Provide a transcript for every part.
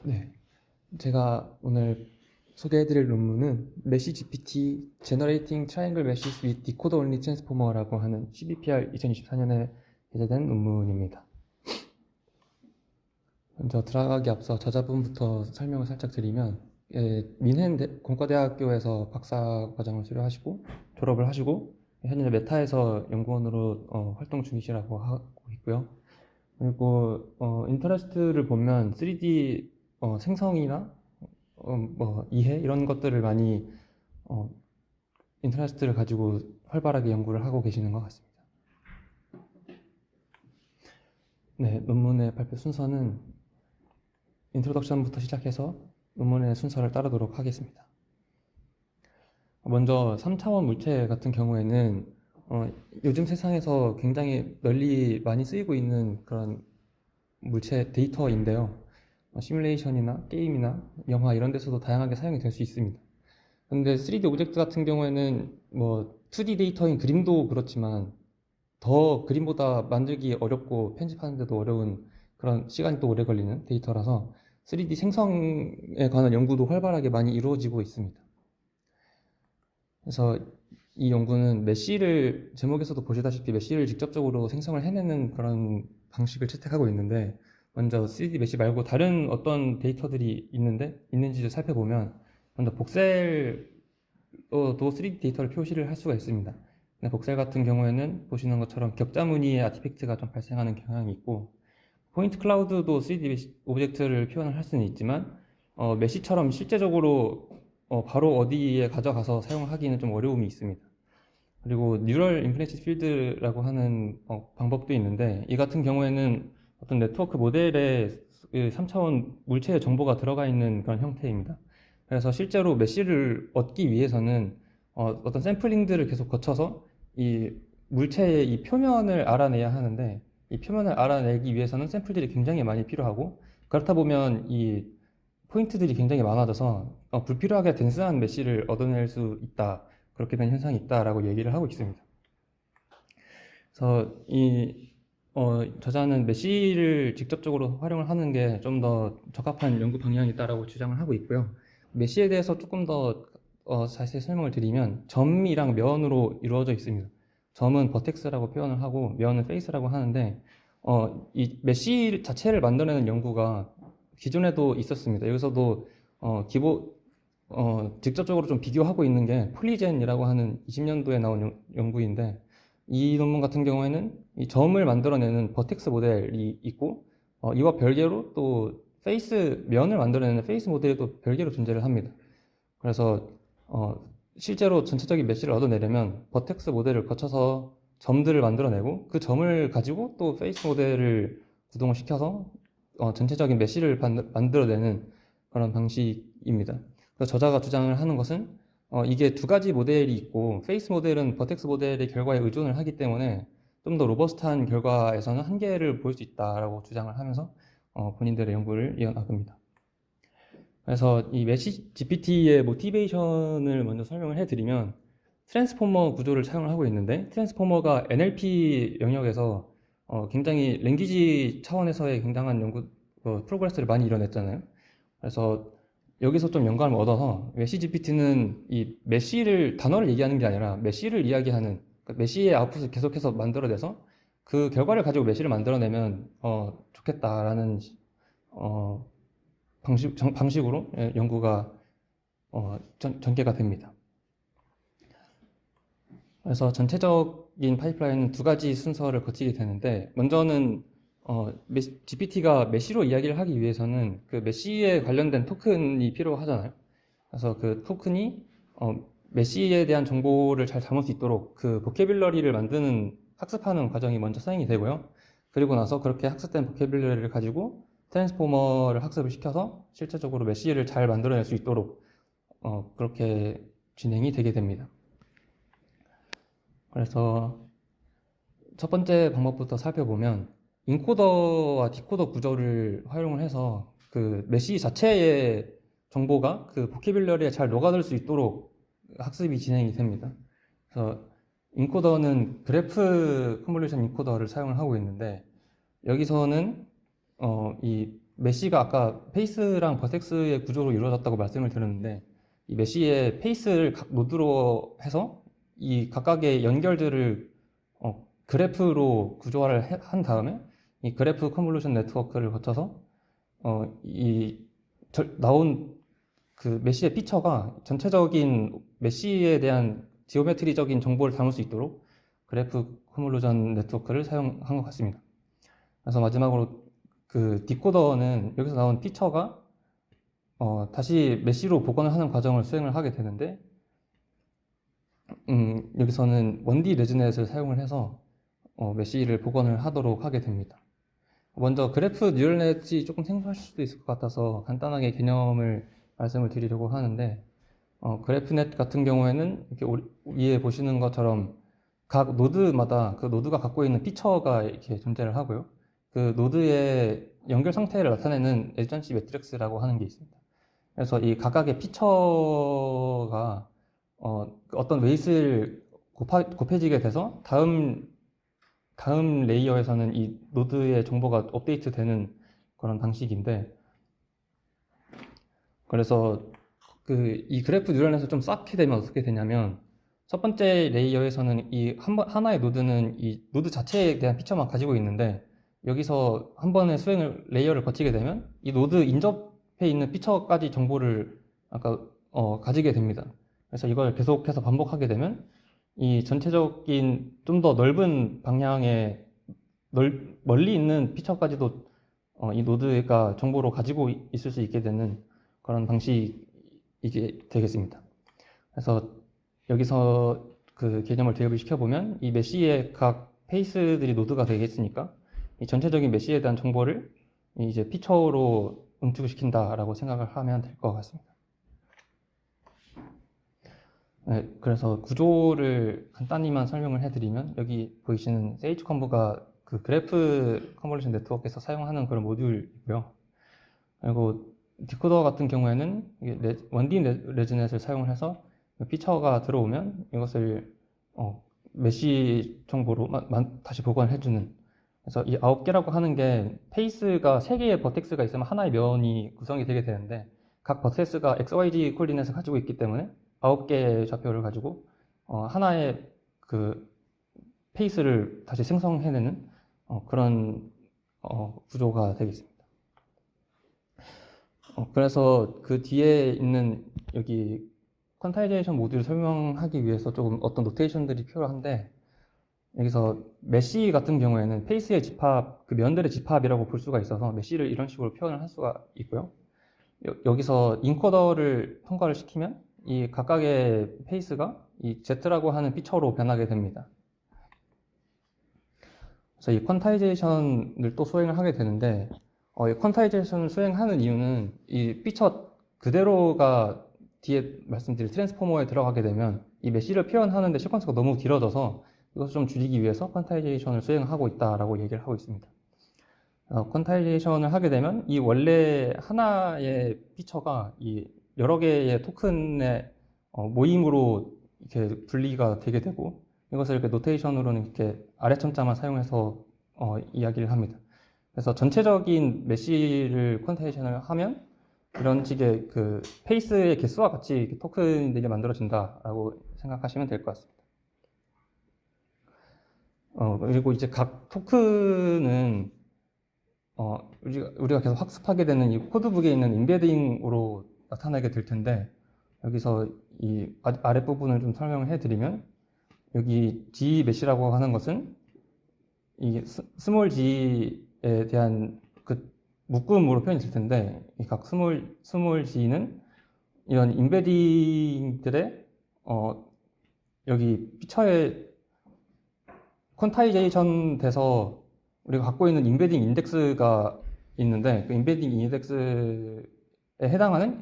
네, 제가 오늘 소개해드릴 논문은 메시 GPT Generating Triangle Meshes with Decoder Only Transformer라고 하는 CBPR 2024년에 게재된 논문입니다. 먼저 들어가기 앞서 저자분부터 설명을 살짝 드리면, 민헨 공과대학교에서 박사 과정을 수료하시고 졸업을 하시고 현재 메타에서 연구원으로 활동 중이시라고 하고 있고요. 그리고 인터레스트를 보면 3D 생성이나 이해 이런 것들을 많이 인터레스트를 가지고 활발하게 연구를 하고 계시는 것 같습니다. 네, 논문의 발표 순서는 인트로덕션부터 시작해서 논문의 순서를 따르도록 하겠습니다. 먼저 3차원 물체 같은 경우에는 요즘 세상에서 굉장히 널리 많이 쓰이고 있는 그런 물체 데이터인데요. 시뮬레이션이나 게임이나 영화 이런 데서도 다양하게 사용이 될 수 있습니다. 근데 3D 오브젝트 같은 경우에는 2D 데이터인 그림도 그렇지만 더 그림보다 만들기 어렵고 편집하는데도 어려운 그런 시간이 또 오래 걸리는 데이터라서 3D 생성에 관한 연구도 활발하게 많이 이루어지고 있습니다. 그래서 이 연구는 메쉬를, 제목에서도 보시다시피 메쉬를 직접적으로 생성을 해내는 그런 방식을 채택하고 있는데, 먼저 3D 메쉬 말고 다른 어떤 데이터들이 있는지를 살펴보면, 먼저 복셀로도 3D 데이터를 표시를 할 수가 있습니다. 복셀 같은 경우에는 보시는 것처럼 격자 무늬의 아티팩트가 좀 발생하는 경향이 있고, 포인트 클라우드도 3D 오브젝트를 표현을 할 수는 있지만 메쉬처럼 실제적으로 바로 어디에 가져가서 사용하기는 좀 어려움이 있습니다. 그리고 뉴럴 인퍼런스 필드라고 하는 방법도 있는데, 이 같은 경우에는 어떤 네트워크 모델에 3차원 물체의 정보가 들어가 있는 그런 형태입니다. 그래서 실제로 메쉬를 얻기 위해서는 어떤 샘플링들을 계속 거쳐서 이 물체의 이 표면을 알아내야 하는데, 이 표면을 알아내기 위해서는 샘플들이 굉장히 많이 필요하고, 그렇다 보면 이 포인트들이 굉장히 많아져서 불필요하게 덴스한 메쉬를 얻어낼 수 있다, 그렇게 된 현상이 있다라고 얘기를 하고 있습니다. 그래서 저자는 메쉬를 직접적으로 활용을 하는 게 좀 더 적합한 연구 방향이다라고 주장을 하고 있고요. 메쉬에 대해서 조금 더 자세히 설명을 드리면, 점이랑 면으로 이루어져 있습니다. 점은 버텍스라고 표현을 하고 면은 페이스라고 하는데, 이 메쉬 자체를 만들어내는 연구가 기존에도 있었습니다. 여기서도 직접적으로 좀 비교하고 있는 게 폴리젠이라고 하는 20년도에 나온 연구인데, 이 논문 같은 경우에는 이 점을 만들어내는 버텍스 모델이 있고, 이와 별개로 또 면을 만들어내는 페이스 모델이 또 별개로 존재를 합니다. 그래서 실제로 전체적인 메쉬를 얻어내려면 버텍스 모델을 거쳐서 점들을 만들어내고, 그 점을 가지고 또 페이스 모델을 구동을 시켜서 전체적인 메쉬를 만들어내는 그런 방식입니다. 그래서 저자가 주장을 하는 것은 이게 두 가지 모델이 있고, 페이스 모델은 버텍스 모델의 결과에 의존을 하기 때문에 좀 더 로버스트한 결과에서는 한계를 보일 수 있다라고 주장을 하면서 본인들의 연구를 이어나갑니다. 그래서 이 메시 GPT의 모티베이션을 먼저 설명을 해드리면, 트랜스포머 구조를 사용을 하고 있는데, 트랜스포머가 NLP 영역에서 굉장히 랭귀지 차원에서의 굉장한 연구 프로그레스를 많이 이뤄냈잖아요. 그래서 여기서 좀 영감을 얻어서 메시 GPT는 이 메시를 단어를 얘기하는 게 아니라 메시를 이야기하는, 그러니까 메시의 아웃풋을 계속해서 만들어내서 그 결과를 가지고 메시를 만들어내면 좋겠다라는 방식으로 연구가 전개가 됩니다. 그래서 전체적인 파이프라인은 두 가지 순서를 거치게 되는데, 먼저는 GPT가 메쉬로 이야기를 하기 위해서는 그 메쉬에 관련된 토큰이 필요하잖아요. 그래서 그 토큰이 메쉬에 대한 정보를 잘 담을 수 있도록 그 보캐뷸러리를 학습하는 과정이 먼저 사용이 되고요. 그리고 나서 그렇게 학습된 보캐뷸러리를 가지고 트랜스포머를 학습을 시켜서 실제적으로 메쉬를 잘 만들어낼 수 있도록 그렇게 진행이 되게 됩니다. 그래서 첫 번째 방법부터 살펴보면, 인코더와 디코더 구조를 활용을 해서 그 메쉬 자체의 정보가 그 보캐뷸러리에 잘 녹아들 수 있도록 학습이 진행이 됩니다. 그래서 인코더는 그래프 컨볼루션 인코더를 사용을 하고 있는데, 여기서는 이 메쉬가 아까 페이스랑 버텍스의 구조로 이루어졌다고 말씀을 드렸는데, 이 메쉬의 페이스를 각 노드로 해서 이 각각의 연결들을 그래프로 구조화를 한 다음에 이 그래프 컨볼루션 네트워크를 거쳐서 이 나온 그 메쉬의 피처가 전체적인 메쉬에 대한 지오메트리적인 정보를 담을 수 있도록 그래프 컨볼루션 네트워크를 사용한 것 같습니다. 그래서 마지막으로 그 디코더는 여기서 나온 피처가 다시 메쉬로 복원을 하는 과정을 수행을 하게 되는데, 여기서는 1D 레즈넷을 사용을 해서 메쉬를 복원을 하도록 하게 됩니다. 먼저 그래프 뉴럴넷이 조금 생소하실 수도 있을 것 같아서 간단하게 개념을 말씀을 드리려고 하는데, 그래프넷 같은 경우에는 이렇게 위에 보시는 것처럼 각 노드마다 그 노드가 갖고 있는 피처가 이렇게 존재를 하고요. 그 노드의 연결 상태를 나타내는 에전시 매트릭스라고 하는 게 있습니다. 그래서 이 각각의 피처가 어떤 웨이트를 곱해지게 돼서 다음 레이어에서는 이 노드의 정보가 업데이트되는 그런 방식인데, 그래서 이 그래프 뉴럴넷을 좀 쌓게 되면 어떻게 되냐면, 첫 번째 레이어에서는 이 하나의 노드는 이 노드 자체에 대한 피처만 가지고 있는데, 여기서 한 번의 레이어를 거치게 되면 이 노드 인접해 있는 피처까지 정보를 가지게 됩니다. 그래서 이걸 계속해서 반복하게 되면 이 전체적인 좀 더 넓은 방향의 멀리 있는 피처까지도 이 노드가 정보로 가지고 있을 수 있게 되는 그런 방식이 되겠습니다. 그래서 여기서 그 개념을 대입을 시켜보면 이 메쉬의 각 페이스들이 노드가 되겠으니까 이 전체적인 메쉬에 대한 정보를 이제 피처로 응축을 시킨다라고 생각을 하면 될 것 같습니다. 네, 그래서 구조를 간단히만 설명을 해드리면, 여기 보이시는 세이지 컴브가 그 그래프 컨볼루션 네트워크에서 사용하는 그런 모듈이고요. 그리고 디코더 같은 경우에는 1D 레즈넷을 사용을 해서 피처가 들어오면 이것을 메쉬 정보로 다시 복원해주는, 그래서 이 9개라고 하는 게 페이스가 3개의 버텍스가 있으면 하나의 면이 구성이 되게 되는데, 각 버텍스가 XYZ 코디네이트를 가지고 있기 때문에 9개의 좌표를 가지고 하나의 그 페이스를 다시 생성해내는 그런 구조가 되겠습니다. 그래서 그 뒤에 있는 여기 퀀타이제이션 모듈을 설명하기 위해서 조금 어떤 노테이션들이 필요한데, 여기서 메쉬 같은 경우에는 페이스의 집합, 그 면들의 집합이라고 볼 수가 있어서 메쉬를 이런 식으로 표현을 할 수가 있고요. 여기서 인코더를 통과를 시키면 이 각각의 페이스가 이 Z라고 하는 피처로 변하게 됩니다. 그래서 이 퀀타이제이션을 또 수행을 하게 되는데, 이 퀀타이제이션을 수행하는 이유는 이 피처 그대로가 뒤에 말씀드린 트랜스포머에 들어가게 되면 이 메쉬를 표현하는데 시퀀스가 너무 길어져서 이것을 좀 줄이기 위해서 퀀타이제이션을 수행하고 있다라고 얘기를 하고 있습니다. 퀀타이제이션을 하게 되면 이 원래 하나의 피처가 이 여러 개의 토큰의 모임으로 이렇게 분리가 되게 되고, 이것을 이렇게 노테이션으로는 이렇게 아래첨자만 사용해서 이야기를 합니다. 그래서 전체적인 메쉬를 퀀타이제이션을 하면 이런 식의 그 페이스의 개수와 같이 토큰들이 만들어진다라고 생각하시면 될 것 같습니다. 그리고 이제 각 토큰은 우리가 계속 학습하게 되는 이 코드북에 있는 임베딩으로 나타나게 될 텐데, 여기서 이 아랫부분을 좀 설명을 해드리면, 여기 G 메쉬라고 하는 것은 이 스몰 g에 대한 그 묶음으로 표현이 될 텐데, 이 각 스몰 g는 이런 임베딩들의 여기 피처에 퀀타이제이션 돼서 우리가 갖고 있는 임베딩 인덱스가 있는데, 그 임베딩 인덱스에 해당하는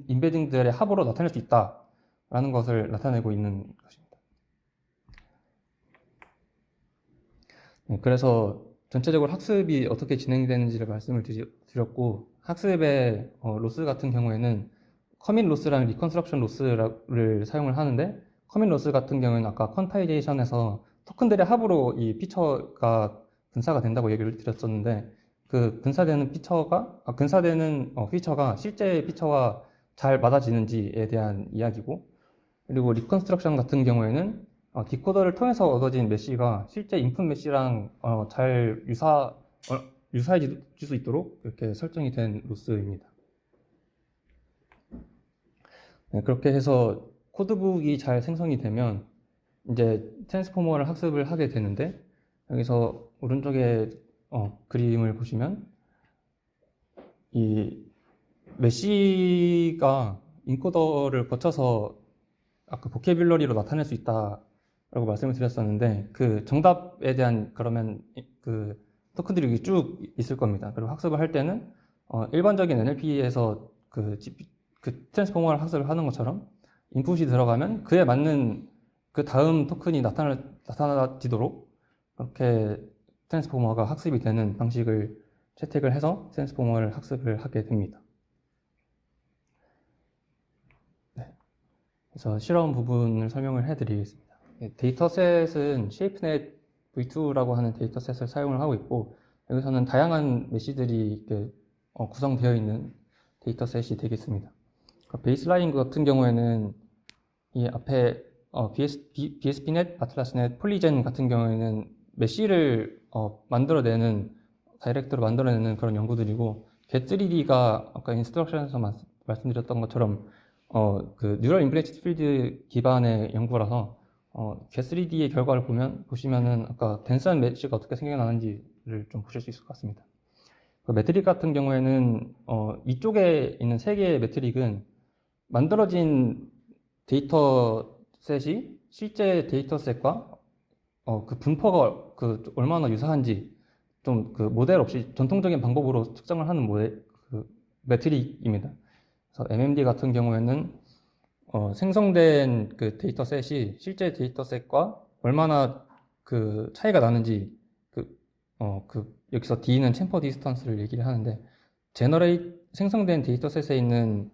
임베딩들의 합으로 나타낼 수 있다라는 것을 나타내고 있는 것입니다. 네, 그래서 전체적으로 학습이 어떻게 진행되는지를 말씀을 드렸고, 학습의 로스 같은 경우에는 커밋 로스랑 리컨스트럭션 로스를 사용을 하는데, 커밋 로스 같은 경우에는 아까 퀀타이제이션에서 토큰들의 합으로 이 피처가 분사가 된다고 얘기를 드렸었는데, 그 근사되는 피처가 실제 피처와 잘 맞아지는지에 대한 이야기고, 그리고 리컨스트럭션 같은 경우에는 디코더를 통해서 얻어진 메시가 실제 인풋 메시랑 잘 유사해질 수 있도록 이렇게 설정이 된 로스입니다. 네, 그렇게 해서 코드북이 잘 생성이 되면 이제 트랜스포머를 학습을 하게 되는데, 여기서 오른쪽에 그림을 보시면 이 메시가 인코더를 거쳐서 아까 보캐뷸러리로 나타낼 수 있다라고 말씀을 드렸었는데, 그 정답에 대한 그러면 그 토큰들이 쭉 있을 겁니다. 그리고 학습을 할 때는 일반적인 NLP에서 그 트랜스포머를 학습을 하는 것처럼 인풋이 들어가면 그에 맞는 그 다음 토큰이 나타나지도록 그렇게 트랜스포머가 학습이 되는 방식을 채택을 해서 트랜스포머를 학습을 하게 됩니다. 네. 그래서 실험 부분을 설명을 해드리겠습니다. 데이터셋은 ShapeNet V2라고 하는 데이터셋을 사용을 하고 있고, 여기서는 다양한 메시들이 이렇게 구성되어 있는 데이터셋이 되겠습니다. 베이스라인 같은 경우에는 이 앞에 BSPnet, 아틀라스넷, 폴리젠 같은 경우에는 메시를 만들어내는, 다이렉트로 만들어내는 그런 연구들이고, get3D가 아까 인스트럭션에서 말씀드렸던 것처럼 그 뉴럴 임플리시트 필드 기반의 연구라서 get3D의 결과를 보시면은 아까 덴스한 메시가 어떻게 생겨나는지를 좀 보실 수 있을 것 같습니다. 그 매트릭 같은 경우에는 위쪽에 있는 세 개의 매트릭은 만들어진 데이터셋이 실제 데이터셋과 그 분포가 얼마나 유사한지 좀 그 모델 없이 전통적인 방법으로 측정을 하는 매트릭입니다. 그래서 MMD 같은 경우에는 생성된 그 데이터셋이 실제 데이터셋과 얼마나 그 차이가 나는지 여기서 D는 챔퍼 디스턴스를 얘기를 하는데, 생성된 데이터셋에 있는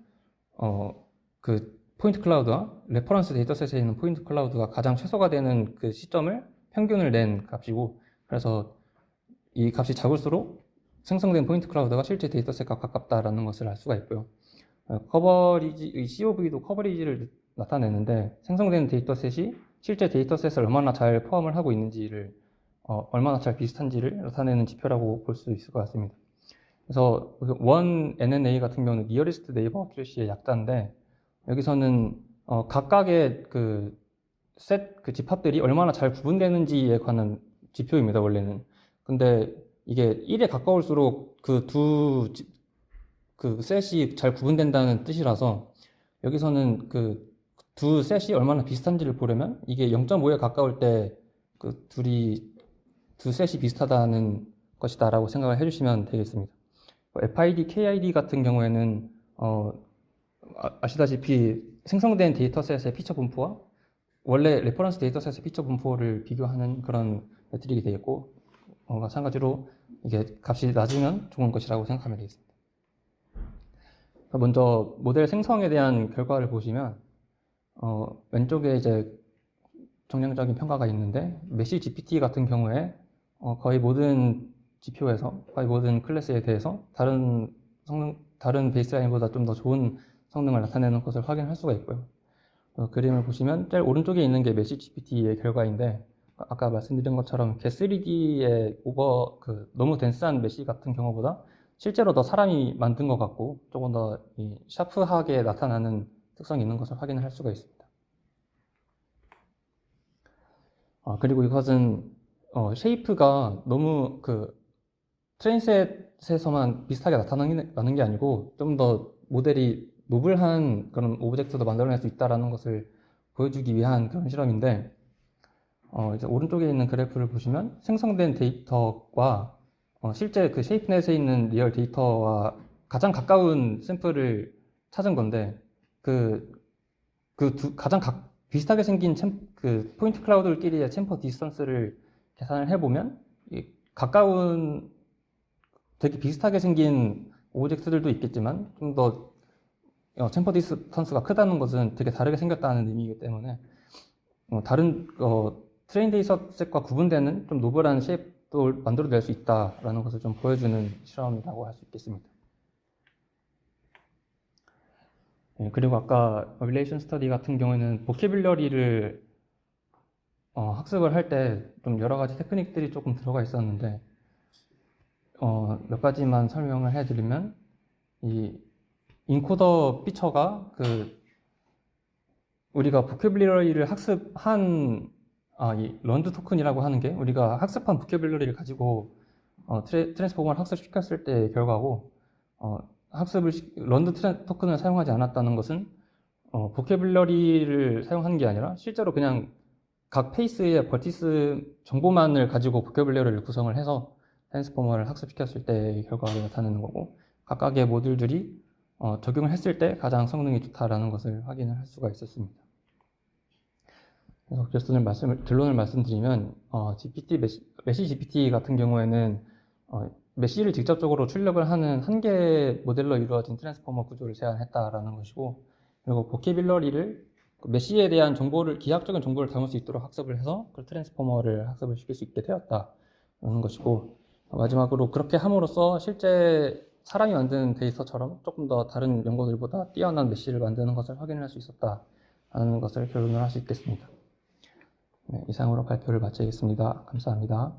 그 포인트 클라우드와 레퍼런스 데이터셋에 있는 포인트 클라우드가 가장 최소가 되는 그 시점을 평균을 낸 값이고, 그래서 이 값이 작을수록 생성된 포인트 클라우드가 실제 데이터셋과 가깝다라는 것을 알 수가 있고요. COV도 커버리지를 나타내는데, 생성된 데이터셋이 실제 데이터셋을 얼마나 잘 포함을 하고 있는지를 얼마나 잘 비슷한지를 나타내는 지표라고 볼 수 있을 것 같습니다. 그래서 원 NNA 같은 경우는 Nearest Neighbor Accuracy의 약자인데, 여기서는 각각의 그 집합들이 얼마나 잘 구분되는지에 관한 지표입니다, 원래는. 근데 이게 1에 가까울수록 그 셋이 잘 구분된다는 뜻이라서, 여기서는 그 두 셋이 얼마나 비슷한지를 보려면 이게 0.5에 가까울 때 그 두 셋이 비슷하다는 것이다 라고 생각을 해주시면 되겠습니다. FID, KID 같은 경우에는 아시다시피 생성된 데이터셋의 피처 분포와 원래 레퍼런스 데이터셋의 피처 분포를 비교하는 그런 매트릭이 되겠고, 마찬가지로 이게 값이 낮으면 좋은 것이라고 생각하면 되겠습니다. 먼저 모델 생성에 대한 결과를 보시면 왼쪽에 이제 정량적인 평가가 있는데, 메시 GPT 같은 경우에 거의 모든 지표에서 거의 모든 클래스에 대해서 다른 베이스라인보다 좀 더 좋은 성능을 나타내는 것을 확인할 수가 있고요. 그림을 보시면 제일 오른쪽에 있는 게 메시 GPT의 결과인데, 아까 말씀드린 것처럼 get3D의 너무 덴스한 메시 같은 경우보다 실제로 더 사람이 만든 것 같고 조금 더 샤프하게 나타나는 특성이 있는 것을 확인을 할 수가 있습니다. 그리고 이것은 쉐이프가 너무 트레인셋에서만 비슷하게 나타나는 게 아니고 좀 더 모델이 노블한 그런 오브젝트도 만들어낼 수 있다는 것을 보여주기 위한 그런 실험인데, 이제 오른쪽에 있는 그래프를 보시면 생성된 데이터와 실제 그 쉐이프넷에 있는 리얼 데이터와 가장 가까운 샘플을 찾은 건데, 가장 비슷하게 생긴 그 포인트 클라우드끼리의 챔퍼 디스턴스를 계산을 해보면 가까운 되게 비슷하게 생긴 오브젝트들도 있겠지만 좀 더 챔퍼 디스턴스가 크다는 것은 되게 다르게 생겼다는 의미이기 때문에 다른 트레인 데이터셋과 구분되는 좀 노멀한 또 만들어낼 수 있다라는 것을 좀 보여주는 실험이라고 할 수 있겠습니다. 그리고 아까 relation study 같은 경우에는 보캐뷸러리를 학습을 할 때 좀 여러 가지 테크닉들이 조금 들어가 있었는데 몇 가지만 설명을 해드리면 이 인코더 피처가 우리가 보캐뷸러리를 학습한 이 런드 토큰이라고 하는 게 우리가 학습한 보캐뷸러리를 가지고 트랜스포머를 학습시켰을 때의 결과고 런드 토큰을 사용하지 않았다는 것은 보캐뷸러리를 사용하는 게 아니라 실제로 그냥 각 페이스의 버티스 정보만을 가지고 보캐뷸러리를 구성을 해서 트랜스포머를 학습시켰을 때의 결과를 나타내는 거고 각각의 모듈들이 적용을 했을 때 가장 성능이 좋다라는 것을 확인을 할 수가 있었습니다. 그래서 결론을 말씀드리면 메시 GPT 같은 경우에는 메시를 직접적으로 출력을 하는 한 개의 모델로 이루어진 트랜스포머 구조를 제안했다라는 것이고 그리고 보캐뷸러리를 메시에 대한 기하학적인 정보를 담을 수 있도록 학습을 해서 그 트랜스포머를 학습을 시킬 수 있게 되었다라는 것이고 마지막으로 그렇게 함으로써 실제 사람이 만든 데이터처럼 조금 더 다른 연구들보다 뛰어난 메시를 만드는 것을 확인할 수 있었다라는 것을 결론을 할 수 있겠습니다. 네, 이상으로 발표를 마치겠습니다. 감사합니다.